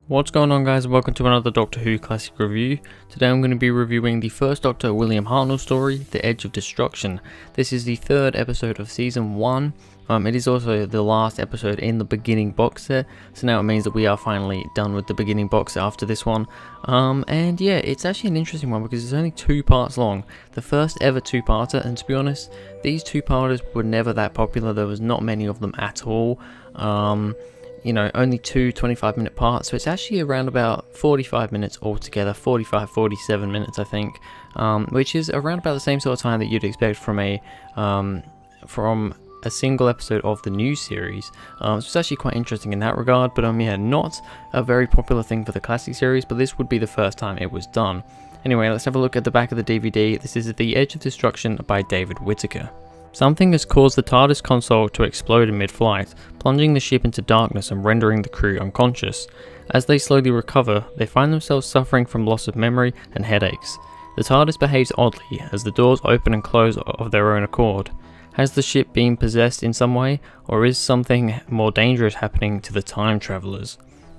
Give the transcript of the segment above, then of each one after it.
What's going on, guys? Welcome to another Doctor Who classic review. Today I'm going to be reviewing the first Doctor William Hartnell story, The Edge of Destruction. This is the third episode of season 1. It is also the last episode in the beginning box set, so now it means that we are finally done with the beginning box set after this one. And yeah, it's actually an interesting one because it's only 2 parts long. The first ever 2-parter, and to be honest, these 2-parters were never that popular. There was not many of them at all. You know, only 2 25-minute parts, so it's actually around about 45 minutes altogether, 47 minutes I think, which is around about the same sort of time that you'd expect from a single episode of the new series. So it's actually quite interesting in that regard, but yeah, not a very popular thing for the classic series, but this would be the first time it was done. Anyway, let's have a look at the back of the DVD. This is The Edge of Destruction by David Whittaker. Something has caused the TARDIS console to explode in mid-flight, plunging the ship into darkness and rendering the crew unconscious. As they slowly recover, they find themselves suffering from loss of memory and headaches. The TARDIS behaves oddly as the doors open and close of their own accord. Has the ship been possessed in some way, or is something more dangerous happening to the time travellers?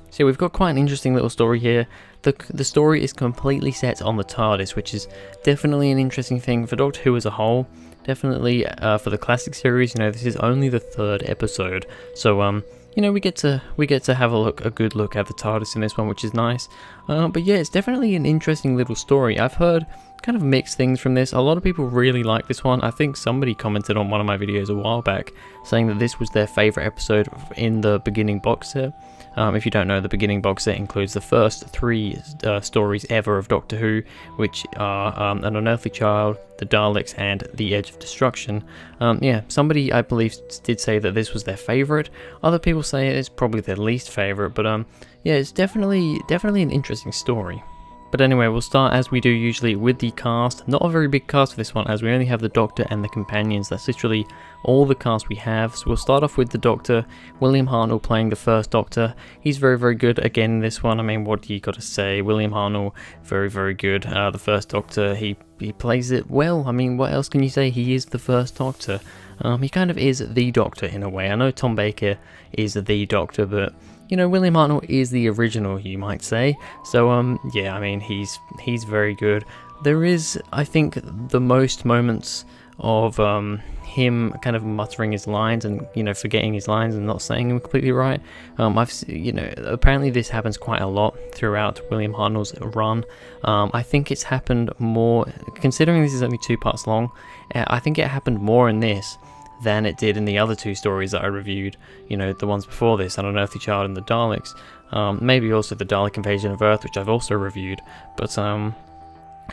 So we've got quite an interesting little story here. The story is completely set on the TARDIS, which is definitely an interesting thing for Doctor Who as a whole. Definitely for the classic series, you know, this is only the 3rd episode, so you know, we get to have a good look at the TARDIS in this one, which is nice. But yeah, it's definitely an interesting little story. I've heard kind of mixed things from this. A lot of people really like this one. I think somebody commented on one of my videos a while back saying that this was their favourite episode in the beginning box set. If you don't know, the beginning box set includes the first 3 stories ever of Doctor Who, which are An Unearthly Child, The Daleks, and The Edge of Destruction. Yeah, somebody, I believe, did say that this was their favourite. Other people say it's probably their least favourite, but yeah, it's definitely an interesting story. But anyway, we'll start as we do usually with the cast. Not a very big cast for this one, as we only have the Doctor and the companions. That's literally all the cast we have. So we'll start off with the Doctor, William Hartnell playing the first Doctor. He's very, very good again in this one. I mean, what do you got to say? William Hartnell, very, very good. The first Doctor, he plays it well. I mean, what else can you say? He is the first Doctor. He kind of is the Doctor in a way. I know Tom Baker is the Doctor, but you know, William Hartnell is the original, you might say. So, yeah, I mean, he's very good. There is, I think, the most moments of him kind of muttering his lines and, you know, forgetting his lines and not saying them completely right. You know, apparently this happens quite a lot throughout William Hartnell's run. I think it's happened more, considering this is only 2 parts long, I think it happened more in this than it did in the other 2 stories that I reviewed, you know, the ones before this, An Unearthly Child and the Daleks. Maybe also the Dalek Invasion of Earth, which I've also reviewed. But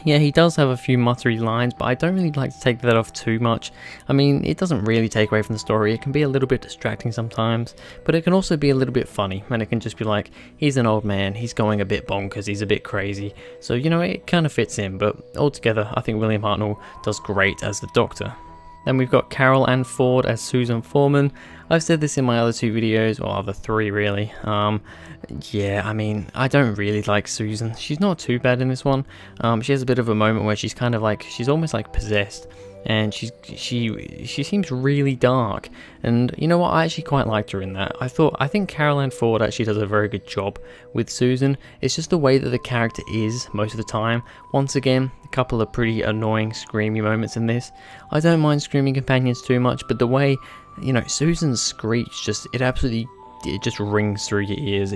yeah, he does have a few muttery lines, but I don't really like to take that off too much. I mean, it doesn't really take away from the story. It can be a little bit distracting sometimes, but it can also be a little bit funny, and it can just be like, he's an old man, he's going a bit bonkers, he's a bit crazy. So, you know, it kind of fits in, but altogether, I think William Hartnell does great as the Doctor. Then we've got Carol Ann Ford as Susan Foreman. I've said this in my other 2 videos, or other 3 really. Yeah, I mean, I don't really like Susan. She's not too bad in this one. She has a bit of a moment where she's kind of like, she's almost like possessed. And she seems really dark, and you know what, I actually quite liked her in that. I think Carol Ann Ford actually does a very good job with Susan. It's just the way that the character is most of the time. Once again, a couple of pretty annoying screamy moments in this. I don't mind screaming companions too much, but the way, you know, Susan's screech it just rings through your ears.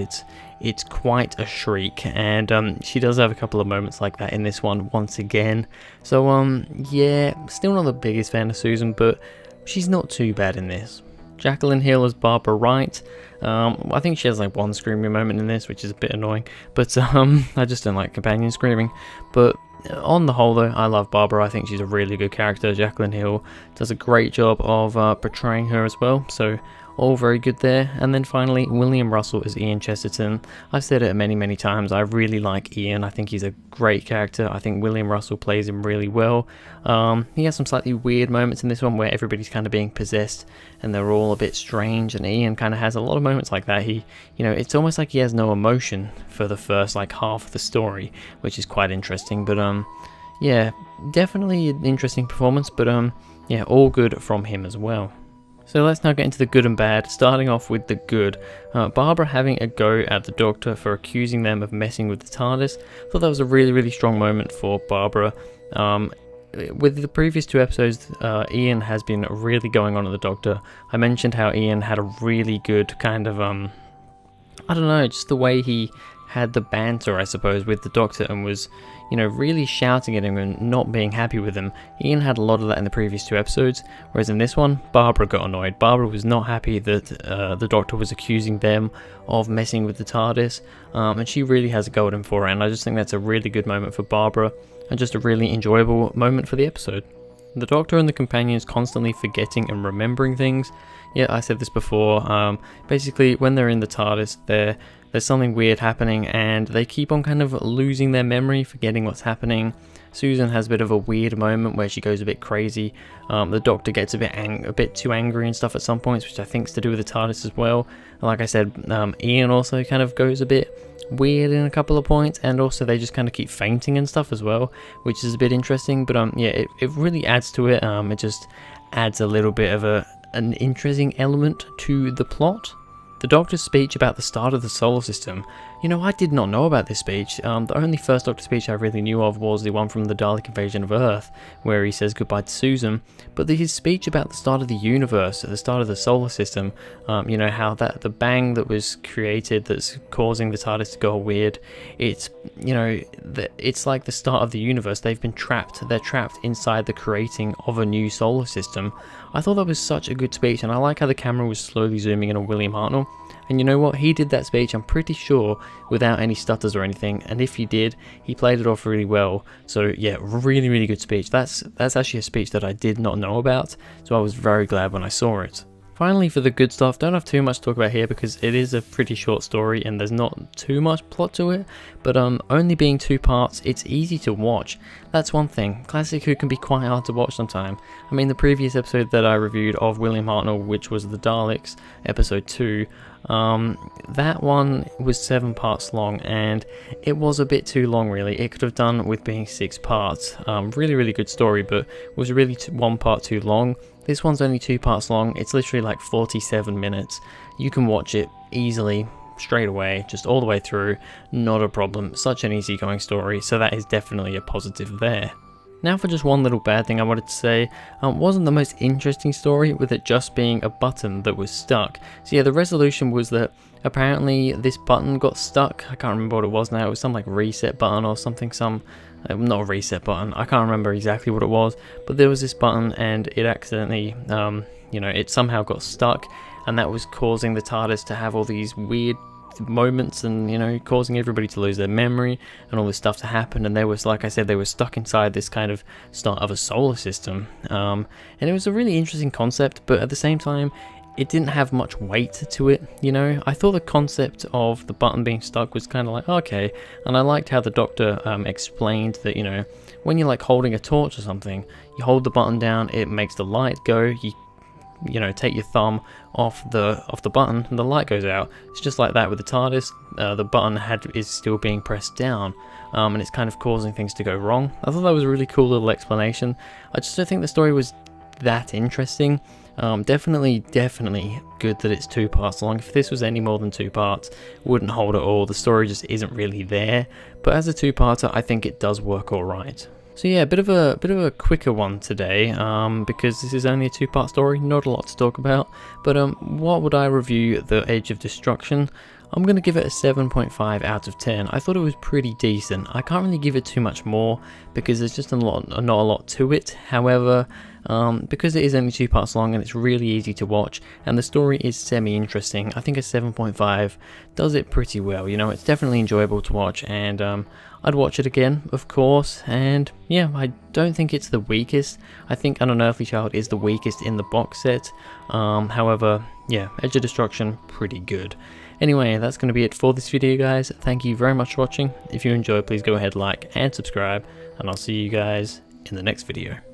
It's quite a shriek, and she does have a couple of moments like that in this one once again. So yeah, still not the biggest fan of Susan, but she's not too bad in this. Jacqueline Hill as Barbara Wright. I think she has like one screaming moment in this, which is a bit annoying, but I just don't like companions screaming. But on the whole though, I love Barbara. I think she's a really good character. Jacqueline Hill does a great job of portraying her as well, so all very good there. And then finally, William Russell as Ian Chesterton. I've said it many times, I really like Ian. I think he's a great character. I think William Russell plays him really well. He has some slightly weird moments in this one where everybody's kind of being possessed and they're all a bit strange, and Ian kind of has a lot of moments like that. He, you know, it's almost like he has no emotion for the first like half of the story, which is quite interesting. But yeah, definitely an interesting performance, but yeah, all good from him as well. So let's now get into the good and bad, starting off with the good. Barbara having a go at the Doctor for accusing them of messing with the TARDIS. I thought that was a really strong moment for Barbara. With the previous two episodes, Ian has been really going on at the Doctor. I mentioned how Ian had a really good kind of, I don't know, just the way he had the banter, I suppose, with the Doctor and was, really shouting at him and not being happy with him. Ian had a lot of that in the previous two episodes, whereas in this one, Barbara got annoyed. Barbara was not happy that the Doctor was accusing them of messing with the TARDIS, and she really has a go at him for it, and I just think that's a really good moment for Barbara, and just a really enjoyable moment for the episode. The Doctor and the companions constantly forgetting and remembering things. Yeah, I said this before. Basically, when they're in the TARDIS, there's something weird happening and they keep on kind of losing their memory, forgetting what's happening. Susan has a bit of a weird moment where she goes a bit crazy. The Doctor gets a bit too angry and stuff at some points, which I think is to do with the TARDIS as well. And like I said, Ian also kind of goes a bit weird in a couple of points, and also they just kind of keep fainting and stuff as well, which is a bit interesting. But yeah, it really adds to it. It just adds a little bit of an interesting element to the plot. The Doctor's speech about the start of the solar system. I did not know about this speech. The only first Doctor speech I really knew of was the one from the Dalek invasion of Earth, where he says goodbye to Susan. But his speech about the start of the universe, at the start of the solar system, how that the bang that was created that's causing the TARDIS to go weird, it's like the start of the universe. They've been trapped. They're trapped inside the creating of a new solar system. I thought that was such a good speech, and I like how the camera was slowly zooming in on William Hartnell. And you know what? He did that speech, I'm pretty sure, without any stutters or anything. And if he did, he played it off really well. So yeah, really good speech. That's actually a speech that I did not know about. So I was very glad when I saw it. Finally, for the good stuff, don't have too much to talk about here because it is a pretty short story and there's not too much plot to it, but only being 2 parts, it's easy to watch. That's one thing. Classic Who can be quite hard to watch sometimes. I mean, the previous episode that I reviewed of William Hartnell, which was the Daleks, episode 2, that one was 7 parts long and it was a bit too long really. It could have done with being 6 parts. Really good story, but was really 1 part too long. This one's only 2 parts long. It's literally like 47 minutes. You can watch it easily, straight away, just all the way through, not a problem. Such an easygoing story, so that is definitely a positive there. Now for just one little bad thing I wanted to say, wasn't the most interesting story with it just being a button that was stuck. So yeah, the resolution was that apparently this button got stuck. I can't remember what it was now. It was some like reset button or something, not a reset button, I can't remember exactly what it was, but there was this button and it accidentally, it somehow got stuck, and that was causing the TARDIS to have all these weird moments and, causing everybody to lose their memory and all this stuff to happen. And there was, like I said, they were stuck inside this kind of start of a solar system. And it was a really interesting concept, but at the same time, it didn't have much weight to it, I thought the concept of the button being stuck was kind of like, okay, and I liked how the Doctor explained that, when you're like holding a torch or something, you hold the button down, it makes the light go, you take your thumb off the button and the light goes out. It's just like that with the TARDIS. The button is still being pressed down, and it's kind of causing things to go wrong. I thought that was a really cool little explanation. I just don't think the story was that interesting. Definitely good that it's 2 parts long. If this was any more than 2 parts, wouldn't hold at all. The story just isn't really there. But as a 2-parter, I think it does work alright. So yeah, a bit of a quicker one today, because this is only a 2-part story, not a lot to talk about. But what would I review The Edge of Destruction? I'm going to give it a 7.5 out of 10. I thought it was pretty decent. I can't really give it too much more because there's just not a lot to it. However, because it is only 2 parts long and it's really easy to watch and the story is semi-interesting, I think a 7.5 does it pretty well. It's definitely enjoyable to watch, and I'd watch it again, of course. And yeah, I don't think it's the weakest. I think An Unearthly Child is the weakest in the box set. However, yeah, Edge of Destruction, pretty good. Anyway, that's going to be it for this video, guys. Thank you very much for watching. If you enjoyed, please go ahead, like and subscribe, and I'll see you guys in the next video.